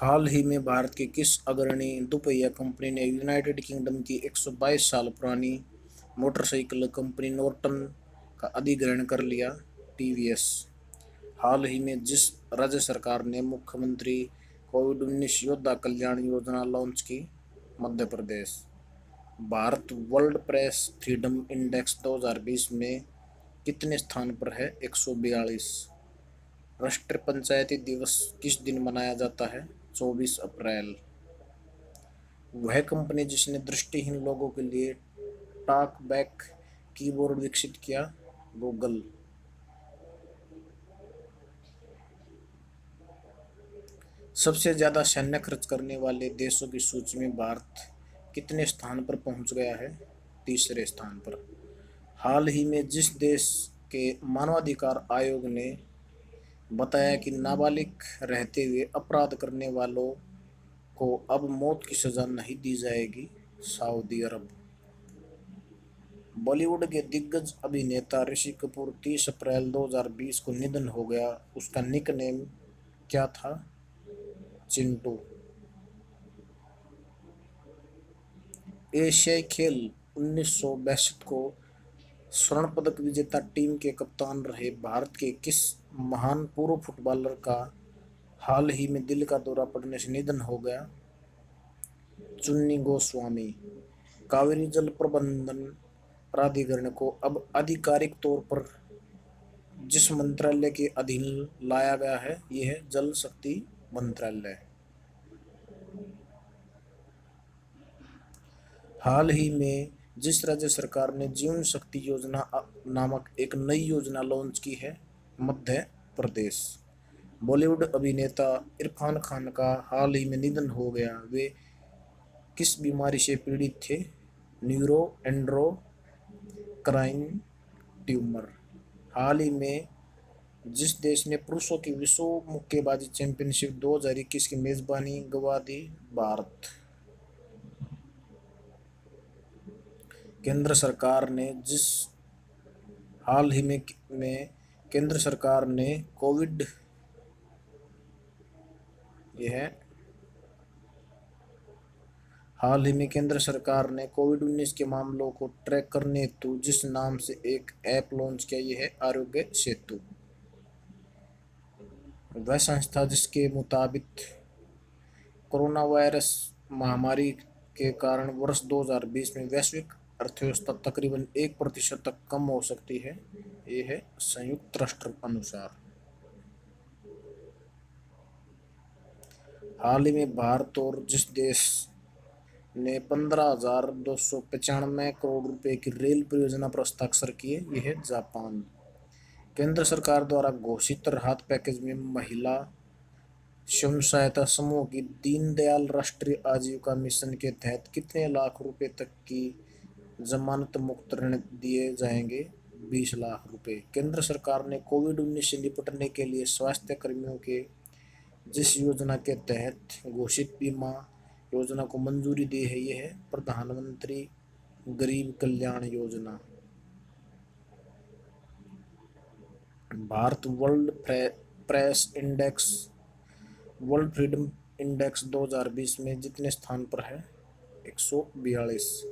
हाल ही में भारत की किस अग्रणी दोपहिया कंपनी ने यूनाइटेड किंगडम की 122 साल पुरानी मोटरसाइकिल कंपनी नॉर्टन का अधिग्रहण कर लिया? टीवीएस। हाल ही में जिस राज्य सरकार ने मुख्यमंत्री कोविड-19 योद्धा कल्याण योजना लॉन्च की? Madhya Pradesh. Bharat world press freedom index 2020 में कितने स्थान पर है? 142। राष्ट्रीय पंचायती दिवस किस दिन मनाया जाता है? 24 अप्रैल। वह कंपनी जिसने दृष्टिहीन लोगों के लिए टॉक बैक कीबोर्ड विकसित किया? गूगल। सबसे ज्यादा सैन्य खर्च करने वाले देशों की सूची में भारत कितने स्थान पर पहुंच गया है? तीसरे स्थान पर। हाल ही में जिस देश के मानवाधिकार आयोग ने बताया कि नाबालिग रहते हुए अपराध करने वालों को अब मौत की सजा नहीं दी जाएगी? सऊदी अरब। बॉलीवुड के दिग्गज अभिनेता ऋषि कपूर 30 अप्रैल 2020 को निधन हो गया। उसका निकनेम क्या था? चिंटू। एशियाई खेल 1962 को स्वर्ण पदक विजेता टीम के कप्तान रहे भारत के किस महान पूर्व फुटबॉलर का हाल ही में दिल का दौरा पड़ने से निधन हो गया? चुन्नी गोस्वामी। कावेरी जल प्रबंधन प्राधिकरण को अब आधिकारिक तौर पर जिस मंत्रालय के अधीन लाया गया है, यह है जल शक्ति मंत्रालय। हाल ही में जिस राज्य सरकार ने जीवन शक्ति योजना नामक एक नई योजना लॉन्च की है? मध्य प्रदेश। बॉलीवुड अभिनेता इरफान खान का हाल ही में निधन हो गया। वे किस बीमारी से पीड़ित थे? Neuroendocrine tumour. हाल ही में जिस देश ने पुरुषों की विश्व मुक्केबाजी चैंपियनशिप 2021 की मेजबानी गंवा दी? भारत। केंद्र सरकार ने जिस हाल ही में केंद्र सरकार ने कोविड यह हाल ही में केंद्र सरकार ने कोविड-19 के मामलों को ट्रैक करने हेतु जिस नाम से एक ऐप लॉन्च किया, यह है आरोग्य सेतु। वह संस्था जिसके मुताबिक कोरोना वायरस महामारी के कारण वर्ष 2020 में वैश्विक अर्थव्यवस्था तकरीबन 1% तक कम हो सकती है, ये है संयुक्त राष्ट्र अनुसार। हाल ही में भारत और जिस देश ने 15,295 करोड़ रुपए की रेल परियोजना पर हस्ताक्षर किए, यह है जापान। केंद्र सरकार द्वारा घोषित राहत पैकेज में महिला स्वयं सहायता समूह की दीनदयाल राष्ट्रीय आजीविका मिशन के तहत कितने लाख रुपए तक की जमानत मुक्त ऋण दिए जाएंगे? 20 लाख रुपए। केंद्र सरकार ने कोविड-19 से निपटने के लिए स्वास्थ्य कर्मियों के जिस योजना के तहत घोषित बीमा योजना को मंजूरी दी है, यह है प्रधानमंत्री गरीब Kalyan Yojana. Bharat press index world freedom index 2020 में जितने स्थान पर है? 142।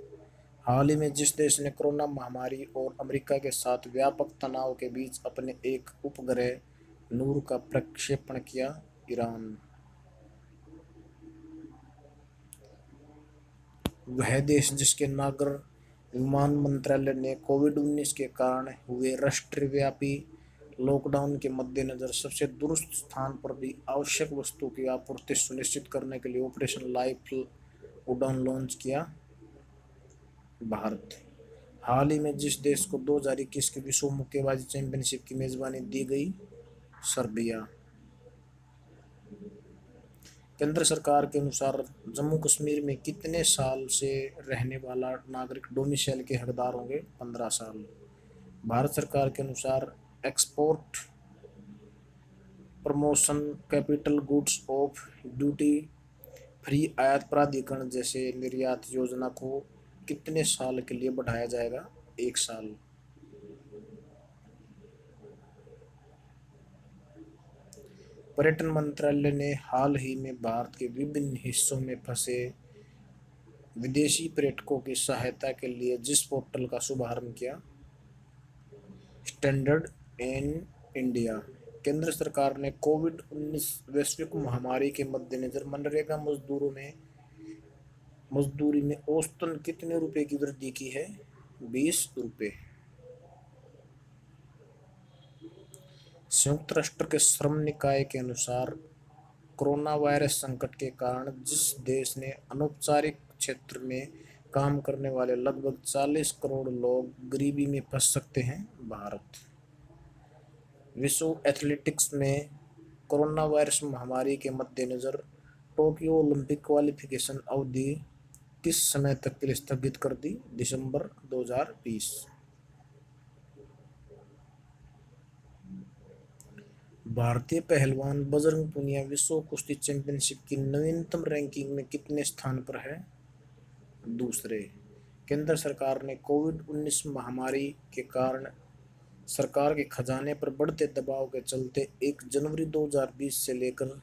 हाल ही में जिस देश ने कोरोना महामारी और अमेरिका के साथ व्यापक तनाव के बीच अपने एक उपग्रह नूर का प्रक्षेपण किया? ईरान। वह देश जिसके नागर विमान मंत्रालय ने कोविड-19 के कारण हुए राष्ट्रव्यापी लॉकडाउन के मद्देनजर सबसे दूरस्थ स्थान पर भी आवश्यक वस्तुओं की आपूर्ति सुनिश्चित करने के लिए ऑपरेशन लाइफ उड़ान लॉन्च किया? भारत। हाल ही में जिस देश को 2021 की विश्व मुक्केबाजी चैंपियनशिप की मेजबानी दी गई? सर्बिया। केंद्र सरकार के अनुसार जम्मू कश्मीर में कितने साल से रहने वाला नागरिक डोमिसाइल के हकदार होंगे? 15 साल। भारत सरकार के अनुसार export promotion capital goods of duty free आयात प्राधिकरण जैसे निर्यात योजना को कितने साल के लिए बढ़ाया जाएगा? 1 साल। पर्यटन मंत्रालय ने हाल ही में भारत के विभिन्न हिस्सों में फंसे विदेशी पर्यटकों की सहायता के लिए जिस पोर्टल का शुभारंभ किया, स्टैंडर्ड इन इंडिया। केंद्र सरकार ने कोविड-19 वैश्विक महामारी के मद्देनजर मनरेगा मजदूरी में औसतन कितने रुपए की वृद्धि की है? 20 रुपए। संयुक्त राष्ट्र के श्रम निकाय के अनुसार कोरोना वायरस संकट के कारण जिस देश ने अनौपचारिक क्षेत्र में काम करने वाले लगभग 40 करोड़ लोग गरीबी में फंस सकते हैं, भारत। विश्व एथलेटिक्स में कोरोना वायरस महामारी के मद्देनजर टोक्यो ओलंपिक क्वालिफिकेशन अवधि किस समय तक के लिए स्थगित कर दी? दिसंबर 2020। भारतीय पहलवान बजरंग पूनिया विश्व कुश्ती चैंपियनशिप की नवीनतम रैंकिंग में कितने स्थान पर है? दूसरे। केंद्र सरकार ने कोविड-19 महामारी के कारण सरकार के खजाने पर बढ़ते दबाव के चलते 1 जनवरी 2020 से लेकर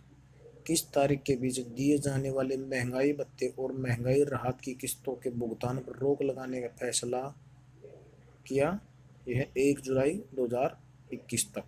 किस तारीख के बीच दिए जाने वाले महंगाई भत्ते और महंगाई राहत की किस्तों के भुगतान पर रोक लगाने का फैसला किया? यह 1 जुलाई 2021 तक।